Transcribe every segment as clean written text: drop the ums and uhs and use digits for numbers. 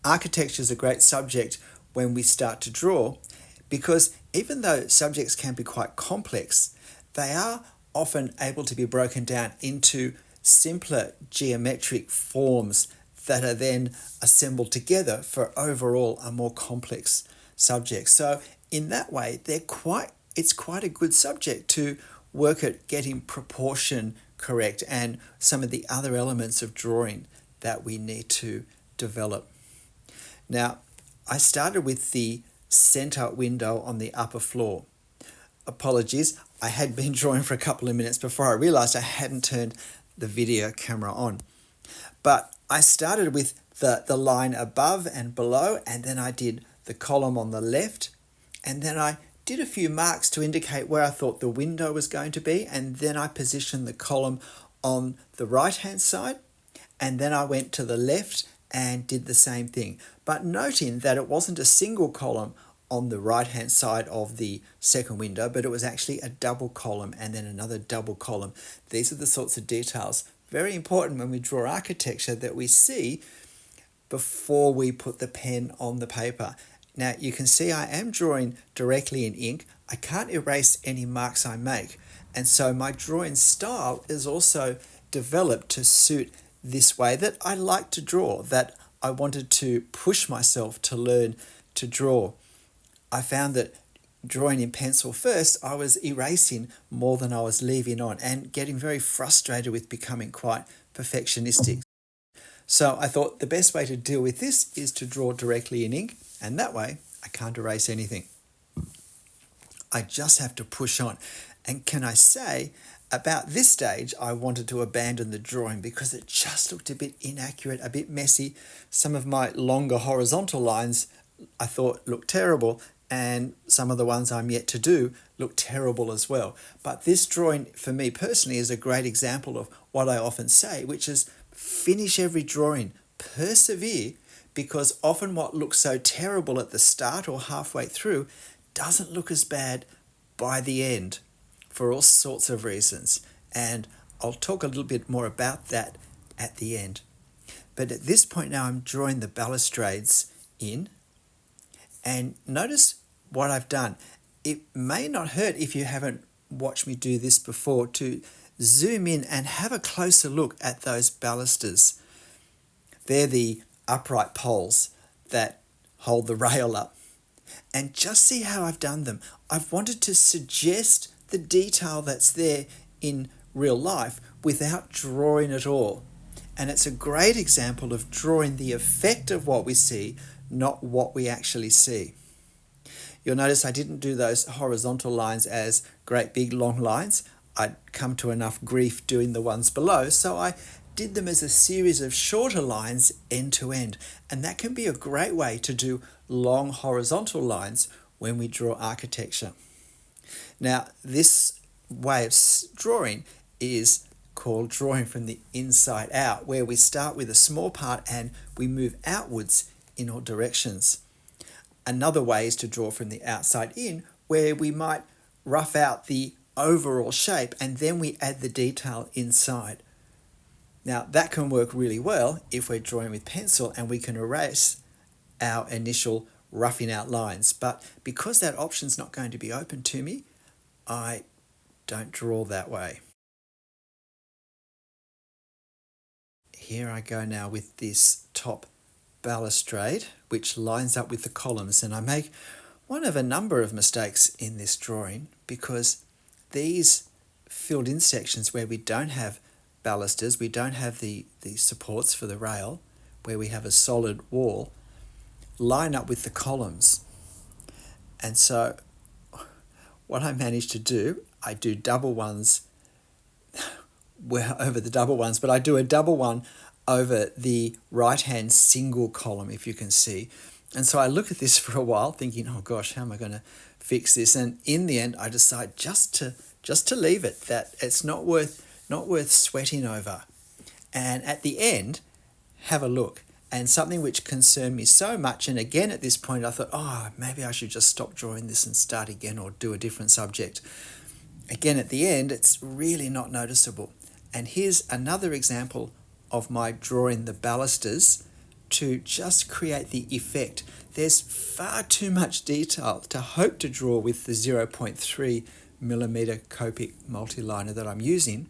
architecture is a great subject when we start to draw, because even though subjects can be quite complex, they are often able to be broken down into simpler geometric forms that are then assembled together for overall a more complex subject. So in that way, it's quite a good subject to work at getting proportion correct and some of the other elements of drawing that we need to develop. Now, I started with the center window on the upper floor. Apologies, I had been drawing for a couple of minutes before I realized I hadn't turned the video camera on. But I started with the line above and below, and then I did the column on the left, and then I did a few marks to indicate where I thought the window was going to be, and then I positioned the column on the right hand side, and then I went to the left and did the same thing, but noting that it wasn't a single column on the right hand side of the second window, but it was actually a double column and then another double column. These are the sorts of details, very important when we draw architecture, that we see before we put the pen on the paper. Now you can see I am drawing directly in ink. I can't erase any marks I make, and so my drawing style is also developed to suit this way that I like to draw, that I wanted to push myself to learn to draw. I found that drawing in pencil first, I was erasing more than I was leaving on and getting very frustrated with becoming quite perfectionistic. So I thought the best way to deal with this is to draw directly in ink, and that way I can't erase anything. I just have to push on. And can I say, about this stage, I wanted to abandon the drawing because it just looked a bit inaccurate, a bit messy. Some of my longer horizontal lines I thought looked terrible, and some of the ones I'm yet to do look terrible as well. But this drawing, for me personally, is a great example of what I often say, which is finish every drawing, persevere, because often what looks so terrible at the start or halfway through doesn't look as bad by the end for all sorts of reasons. And I'll talk a little bit more about that at the end. But at this point now, I'm drawing the balustrades in, and notice what I've done. It may not hurt if you haven't watched me do this before to zoom in and have a closer look at those balusters. They're the upright poles that hold the rail up. And just see how I've done them. I've wanted to suggest the detail that's there in real life without drawing it all. And it's a great example of drawing the effect of what we see, not what we actually see. You'll notice I didn't do those horizontal lines as great big long lines. I'd come to enough grief doing the ones below, so I did them as a series of shorter lines end to end. And that can be a great way to do long horizontal lines when we draw architecture. Now, this way of drawing is called drawing from the inside out, where we start with a small part and we move outwards in all directions. Another way is to draw from the outside in, where we might rough out the overall shape and then we add the detail inside. Now, that can work really well if we're drawing with pencil and we can erase our initial roughing out lines. But because that option's not going to be open to me, I don't draw that way. Here I go now with this top balustrade, which lines up with the columns, and I make one of a number of mistakes in this drawing because these filled in sections where we don't have balusters, we don't have the supports for the rail, where we have a solid wall, line up with the columns. And so what I managed to do, I do double ones over the double ones, but I do a double one over the right-hand single column, if you can see. And so I look at this for a while thinking, oh gosh, how am I going to fix this? And in the end, I decide just to leave it, that it's not worth sweating over. And at the end, have a look. And something which concerned me so much, and again at this point I thought, oh, maybe I should just stop drawing this and start again or do a different subject. Again, at the end, it's really not noticeable. And here's another example of my drawing the balusters to just create the effect. There's far too much detail to hope to draw with the 0.3 millimeter Copic multiliner that I'm using,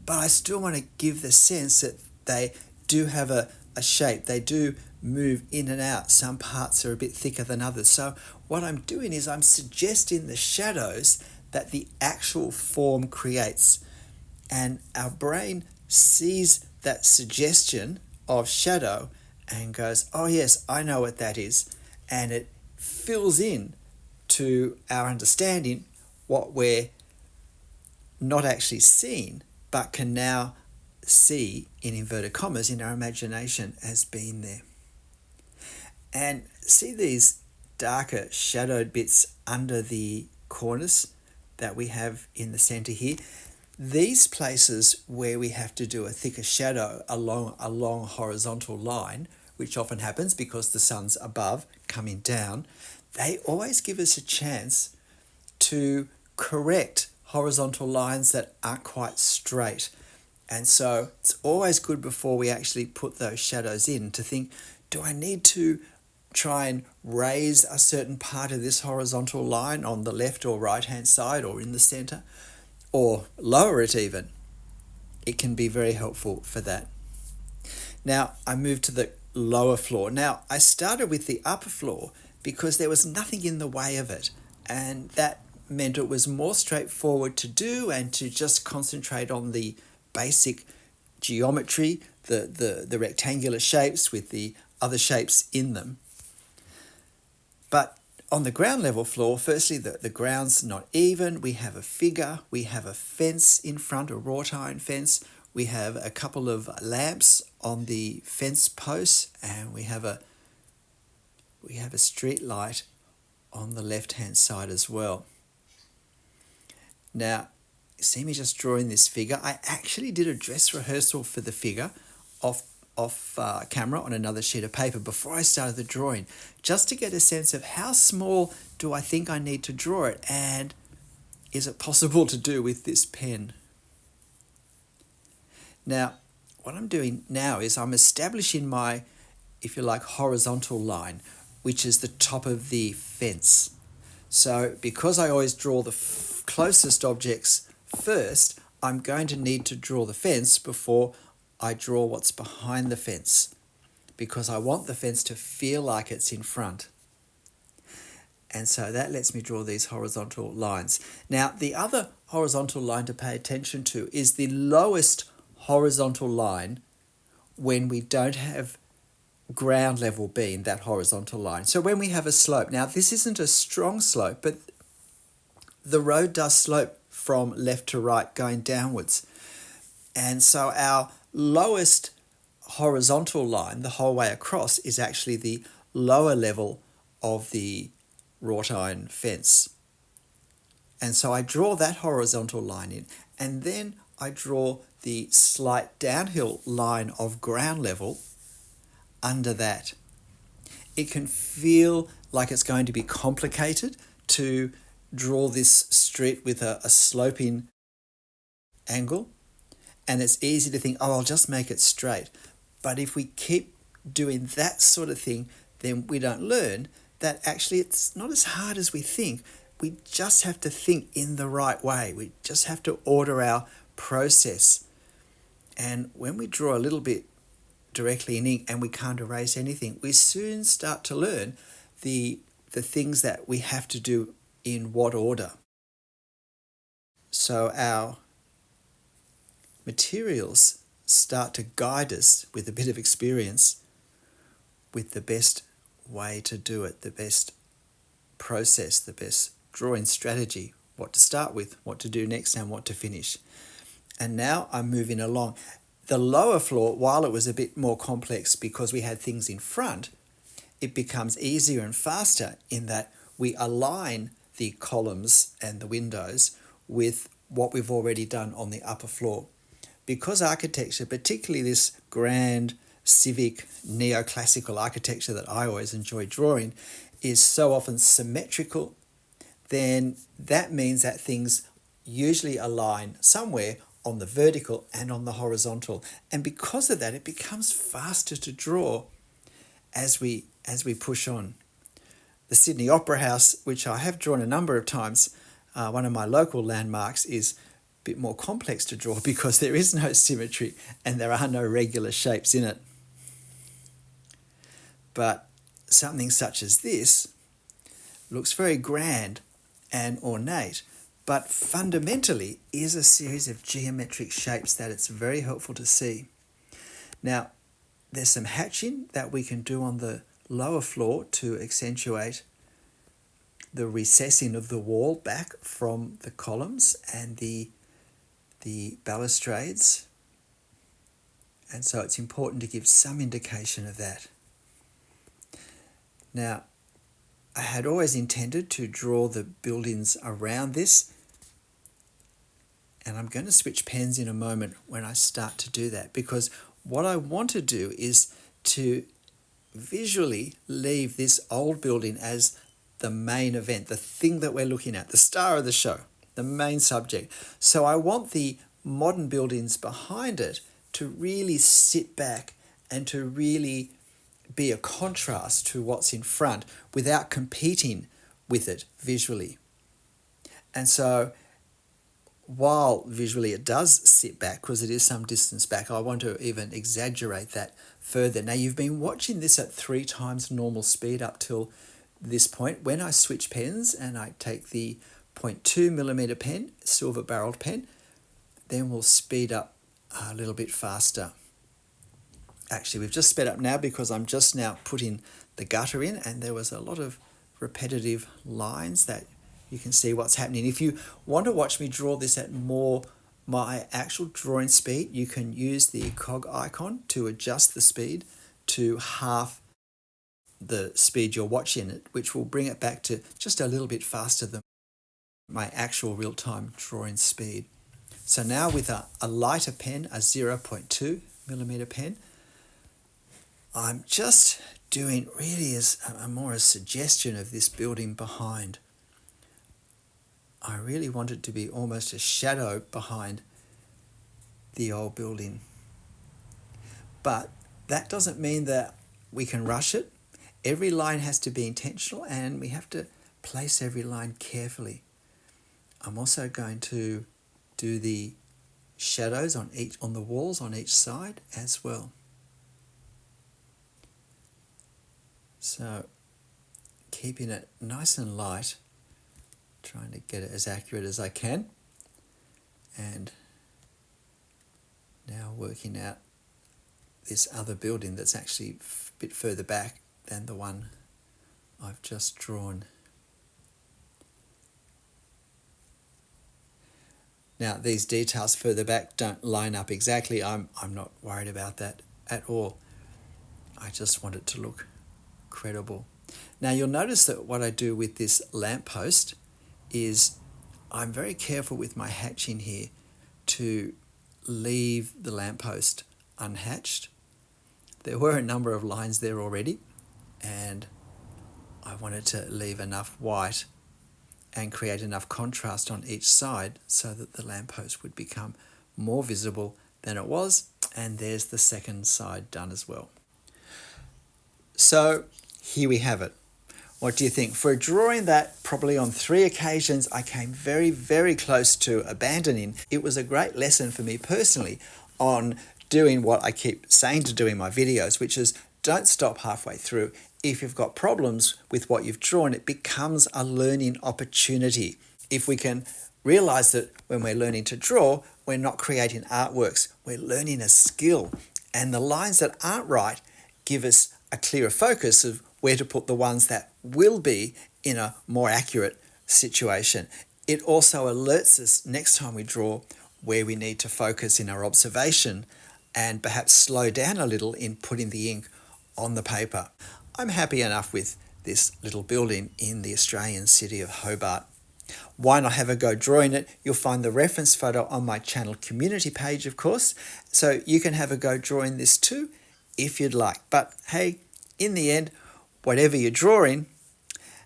but I still want to give the sense that they do have a shape. They do move in and out. Some parts are a bit thicker than others. So what I'm doing is I'm suggesting the shadows that the actual form creates. And our brain sees that suggestion of shadow and goes, oh yes, I know what that is. And it fills in to our understanding what we're not actually seeing, but can now see, in inverted commas, in our imagination as being there. And see these darker shadowed bits under the corners that we have in the center here? These places where we have to do a thicker shadow along a long horizontal line, which often happens because the sun's above coming down, they always give us a chance to correct horizontal lines that aren't quite straight. And so it's always good before we actually put those shadows in to think, do I need to try and raise a certain part of this horizontal line on the left or right hand side or in the center, or lower it even? It can be very helpful for that. Now I move to the lower floor. Now I started with the upper floor because there was nothing in the way of it, and that meant it was more straightforward to do and to just concentrate on the basic geometry, the rectangular shapes with the other shapes in them. But on the ground level floor, firstly, the ground's not even. We have a figure, we have a fence in front, a wrought iron fence. We have a couple of lamps on the fence posts, and we have a street light on the left-hand side as well. Now, see me just drawing this figure. I actually did a dress rehearsal for the figure off camera on another sheet of paper before I started the drawing, just to get a sense of how small do I think I need to draw it, and is it possible to do with this pen. Now, what I'm doing now is I'm establishing my, if you like, horizontal line, which is the top of the fence. So because I always draw the closest objects first, I'm going to need to draw the fence before I draw what's behind the fence, because I want the fence to feel like it's in front. And so that lets me draw these horizontal lines. Now, the other horizontal line to pay attention to is the lowest horizontal line when we don't have ground level being that horizontal line. So when we have a slope, now this isn't a strong slope, but the road does slope from left to right going downwards. And so our lowest horizontal line the whole way across is actually the lower level of the wrought iron fence. And so I draw that horizontal line in, and then I draw the slight downhill line of ground level under that. It can feel like it's going to be complicated to draw this street with a sloping angle, and it's easy to think, oh, I'll just make it straight. But if we keep doing that sort of thing, then we don't learn that actually it's not as hard as we think. We just have to think in the right way. We just have to order our process. And when we draw a little bit directly in ink and we can't erase anything, we soon start to learn the things that we have to do in what order. So our materials start to guide us with a bit of experience with the best way to do it, the best process, the best drawing strategy, what to start with, what to do next, and what to finish. And now I'm moving along. The lower floor, while it was a bit more complex because we had things in front, it becomes easier and faster in that we align the columns and the windows with what we've already done on the upper floor. Because architecture, particularly this grand, civic, neoclassical architecture that I always enjoy drawing, is so often symmetrical, then that means that things usually align somewhere on the vertical and on the horizontal. And because of that, it becomes faster to draw as we push on. The Sydney Opera House, which I have drawn a number of times, one of my local landmarks, is a bit more complex to draw because there is no symmetry and there are no regular shapes in it. But something such as this looks very grand and ornate, but fundamentally is a series of geometric shapes that it's very helpful to see. Now, there's some hatching that we can do on the lower floor to accentuate the recessing of the wall back from the columns and the balustrades. And so it's important to give some indication of that. Now, I had always intended to draw the buildings around this, and I'm going to switch pens in a moment when I start to do that, because what I want to do is to visually leave this old building as the main event, the thing that we're looking at, the star of the show, the main subject. So I want the modern buildings behind it to really sit back and to really be a contrast to what's in front without competing with it visually. And so while visually it does sit back, because it is some distance back, I want to even exaggerate that further. Now, you've been watching this at 3 times normal speed up till this point. When I switch pens and I take the 0.2mm pen, silver barreled pen, then we'll speed up a little bit faster. Actually, we've just sped up now because I'm just now putting the gutter in, and there was a lot of repetitive lines that you can see what's happening. If you want to watch me draw this at my actual drawing speed, you can use the cog icon to adjust the speed to half the speed you're watching it, which will bring it back to just a little bit faster than my actual real-time drawing speed. So now with a lighter pen, a 0.2mm pen, I'm just doing really as a suggestion of this building behind. I really want it to be almost a shadow behind the old building. But that doesn't mean that we can rush it. Every line has to be intentional, and we have to place every line carefully. I'm also going to do the shadows on the walls on each side as well. So keeping it nice and light, trying to get it as accurate as I can, and now working out this other building that's actually a bit further back than the one I've just drawn. Now, these details further back don't line up exactly. I'm not worried about that at all. I just want it to look credible. Now, you'll notice that what I do with this lamppost is I'm very careful with my hatching here to leave the lamppost unhatched. There were a number of lines there already, and I wanted to leave enough white and create enough contrast on each side so that the lamppost would become more visible than it was. And there's the second side done as well. So here we have it. What do you think? For a drawing that probably on 3 occasions I came very, very close to abandoning, it was a great lesson for me personally on doing what I keep saying to do in my videos, which is don't stop halfway through. If you've got problems with what you've drawn, it becomes a learning opportunity. If we can realize that when we're learning to draw, we're not creating artworks, we're learning a skill. And the lines that aren't right give us a clearer focus of where to put the ones that will be in a more accurate situation. It also alerts us next time we draw where we need to focus in our observation and perhaps slow down a little in putting the ink on the paper. I'm happy enough with this little building in the Australian city of Hobart. Why not have a go drawing it? You'll find the reference photo on my channel community page, of course, so you can have a go drawing this too if you'd like. But hey, in the end, whatever you're drawing,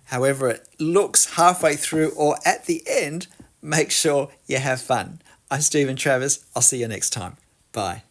however it looks halfway through or at the end, make sure you have fun. I'm Stephen Travers. I'll see you next time. Bye.